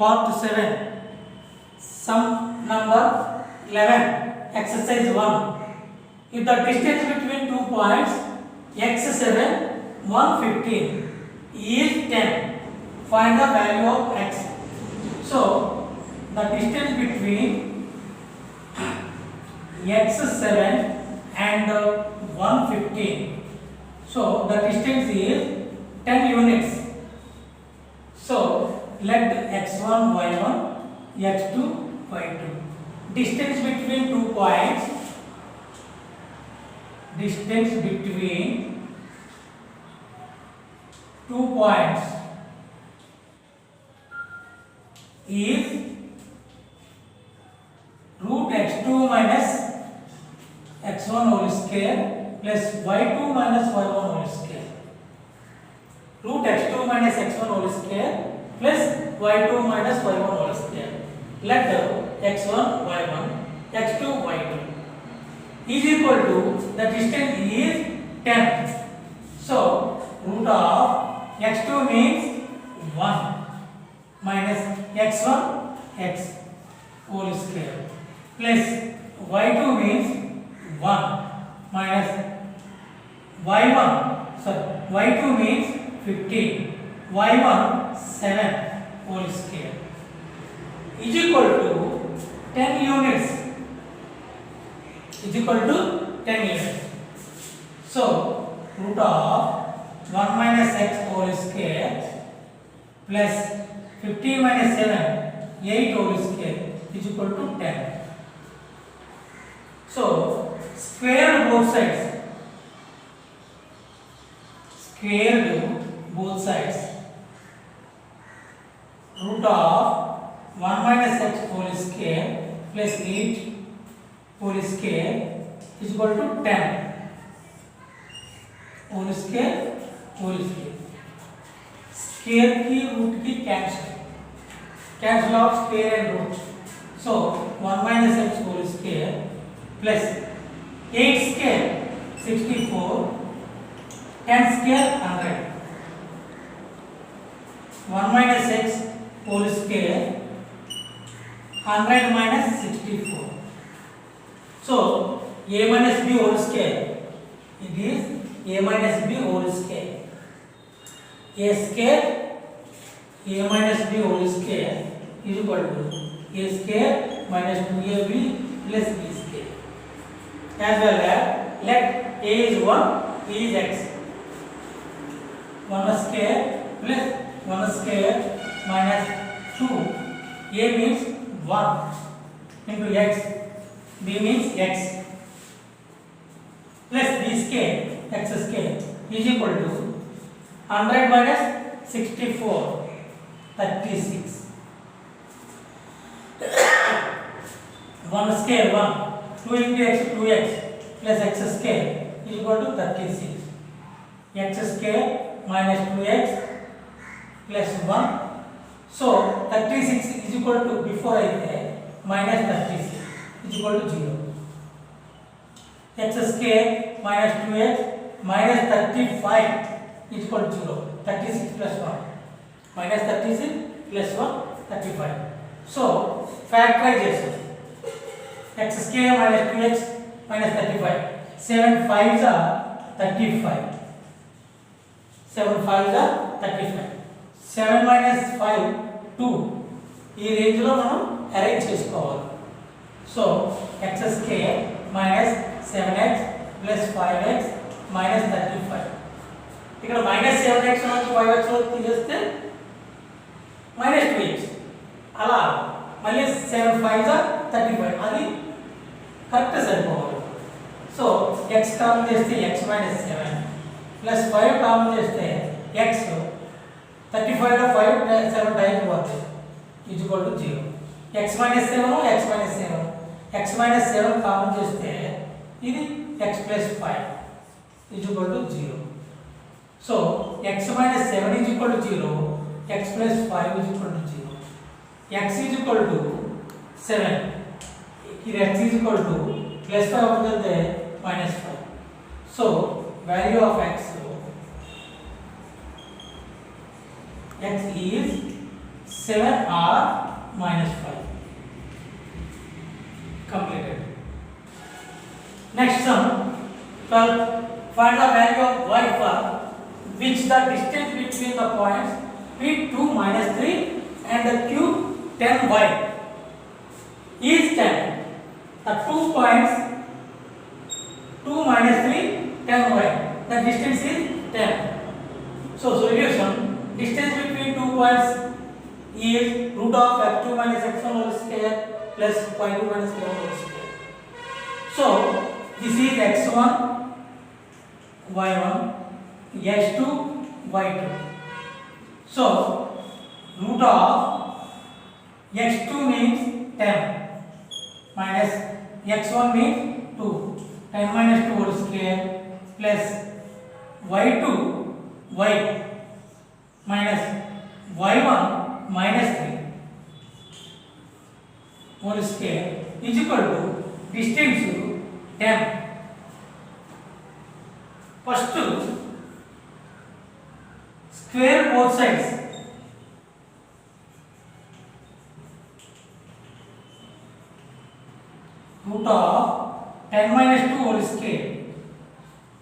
Part 7. Sum number 11. Exercise 1. If the distance between 2 points x7, 115 is 10, find the value of x. So, the distance between x7 and 115. So, the distance is 10 units. So, let x1, y1, x2, y2. Distance between 2 points. Distance between 2 points is root x2 minus x1 whole square plus y2 minus y1 whole square. Root x2 minus x1 whole square plus y2 minus y1 whole square. Let x1 y1, x2 y2 is equal to, the distance is 10. So, root of x2 means 1 minus x1 x whole square plus y2 means 1 minus y2 means 15, y1 7 whole square is equal to 10 units. Is equal to 10 units. So, root of 1 minus x whole square plus 15 minus 7, 8 whole square is equal to 10. So, square both sides. Square both sides. Root of 1 minus x whole square plus 8 whole square is equal to 10. Whole square, whole square. Square की root की cancel of square and root. So 1 minus x whole square plus 8 square 64, 10 square 100. 1 minus x whole square 100 minus 64. So, a minus b whole square, it is a minus b whole square. A square, a minus b whole square is equal to a square minus 2ab plus b square. As well as, let a is 1, b is x. 1 square plus 1 square minus 2. A means 1 into x. B means x plus b square, x square is equal to 100 minus 64, 36. 1 square 1, 2 into x, 2x plus x square is equal to 36. X square minus 2x plus 1. So 36 is equal to, before I say, minus 36 is equal to 0. X square minus 2x minus 35 is equal to 0. 36 plus 1 minus 36 plus 1, 35. So, factorization. X square minus 2x minus 35. 7 5s are 35. 7 5s are 35. 7 minus 5, 2. ఈ రేంజ్లో మనం arrange చేసుకోవాలి. So, x square minus 7x plus 5x minus 35. ఇక్కడ minus 7x నుంచి 5x తీసేస్తే minus 2x. అలా మళ్ళీ 7 5s are 35. అది కరెక్ట్ సరిపోవాలి. సో x కామన్ చేస్తే x minus 7 plus 5 కామన్ చేస్తే x 35 లో 5 7 టైమ్స్ పోతుంది. is equal to 0. x minus 7, x minus 7. x minus 7 common చేస్తే ఇది x plus 5 is equal to 0. So x minus 7 is equal to 0, x plus 5 is equal to 0. x is equal to 7. Here x is equal to plus 5 అవుతుంది minus 5. So value of x is 7 or minus 5. Completed. Next sum 12. Find the value of y for which the distance between the points P2 minus 3 and the Q 10y is 10. The 2 points 2 minus 3 10y. The distance is 10. So solution, distance between 2 points is root of x2 minus x1 whole square plus y2 minus y1 whole square. So this is x1 y1 x2 y2. So root of x2 means 10 minus x1 means 2, 10 minus 2 whole square plus y2 y minus y1 minus 3 whole square is equal to distance 10. First square both sides. Root of 10 minus 2 whole square,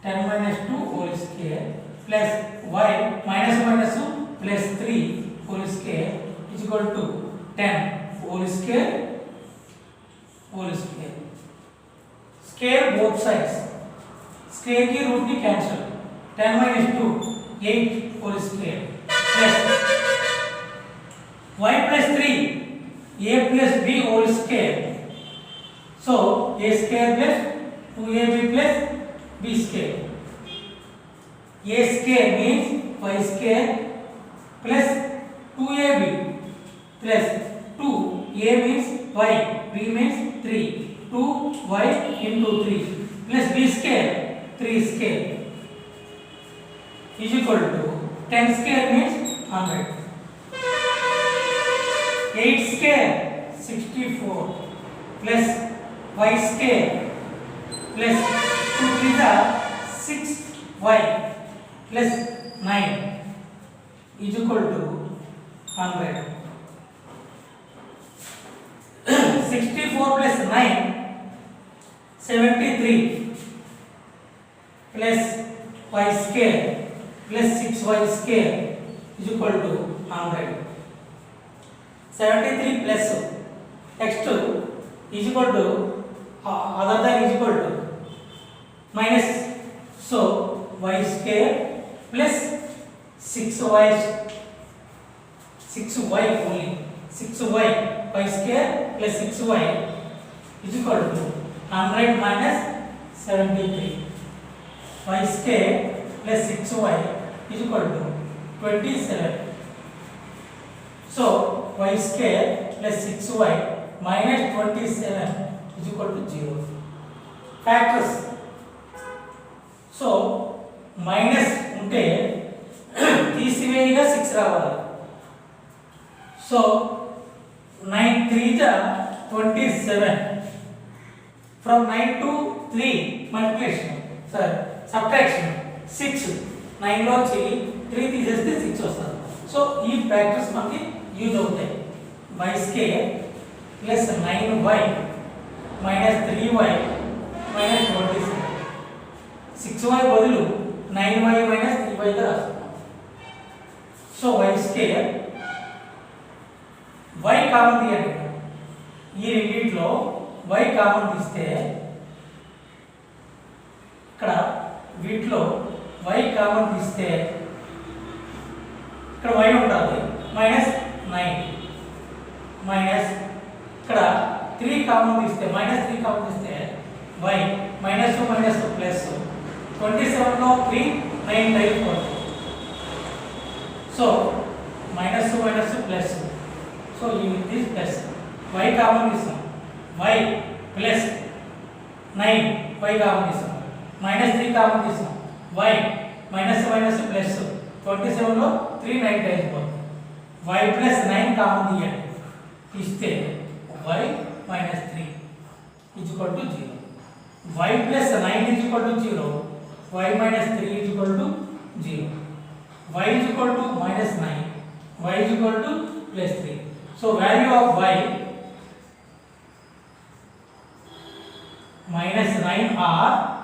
10 minus 2 whole square plus y minus minus 2 plus 3 whole square is equal to 10 whole square whole square. Square both sides. Square की root की cancel. 10 minus 2 8 whole square plus y plus 3 a plus b whole square. So a square plus 2ab plus b square. A square means y square plus 2ab plus 2 a means y, b means 3, 2y into 3 plus b square 3 square is equal to 10 square means 100. 8 square 64 plus y square plus 2 3 are 6y plus 9 is equal to 100. 64 plus 9 73 plus y square plus 6y square is equal to 100. 73 plus x2 is equal to other than is equal to minus, so y square plus 6y only 6y y square plus 6y is equal to 100 minus 73. Y square plus 6y is equal to 27. So y square plus 6y minus 27 is equal to 0. Factors. So minus ఉంటే తీసివేయగా 6 రావాలి. So 9 3 जा 27. From 9 to 3 multiplication. Sir, subtraction 6. 9 లోంచి 3 తీసేస్తే 6 వస్తుంది. So ఈ factors మనకి use అవుతాయి. y square plus 9y minus 3y minus 27. 6y బదులు 9y మైనస్ 3y గా రాస్తాం. So y square y common తీయండి. ఈ రెండిట్లో y కామన్ తీస్తే ఇక్కడ వీటిలో y కామన్ తీస్తే ఇక్కడ y ఉండాలి మైనస్ 9 మైనస్ ఇక్కడ 3 కామన్ తీస్తే మైనస్ 3 కామన్ తీస్తే y మైనస్ 2 మైనస్ 2 ప్లస్ 27 లో 3 9 టైమ్స్ వస్తుంది. So minus 2 minus 2 plus, so this plus y common తీస్తాం, y ప్లస్ 9 y కామన్ తీస్తాం, మైనస్ 3 కామన్ తీస్తాం, y మైనస్ మైనస్ ప్లస్ 27 లో 3 9 టైమ్స్ వస్తుంది. y ప్లస్ 9 కామన్ తీయండి, తీస్తే y minus 3 is equal to 0. y plus 9 is equal to 0, y minus 3 is equal to 0. y is equal to minus 9, y is equal to plus 3. So value of y minus 9 or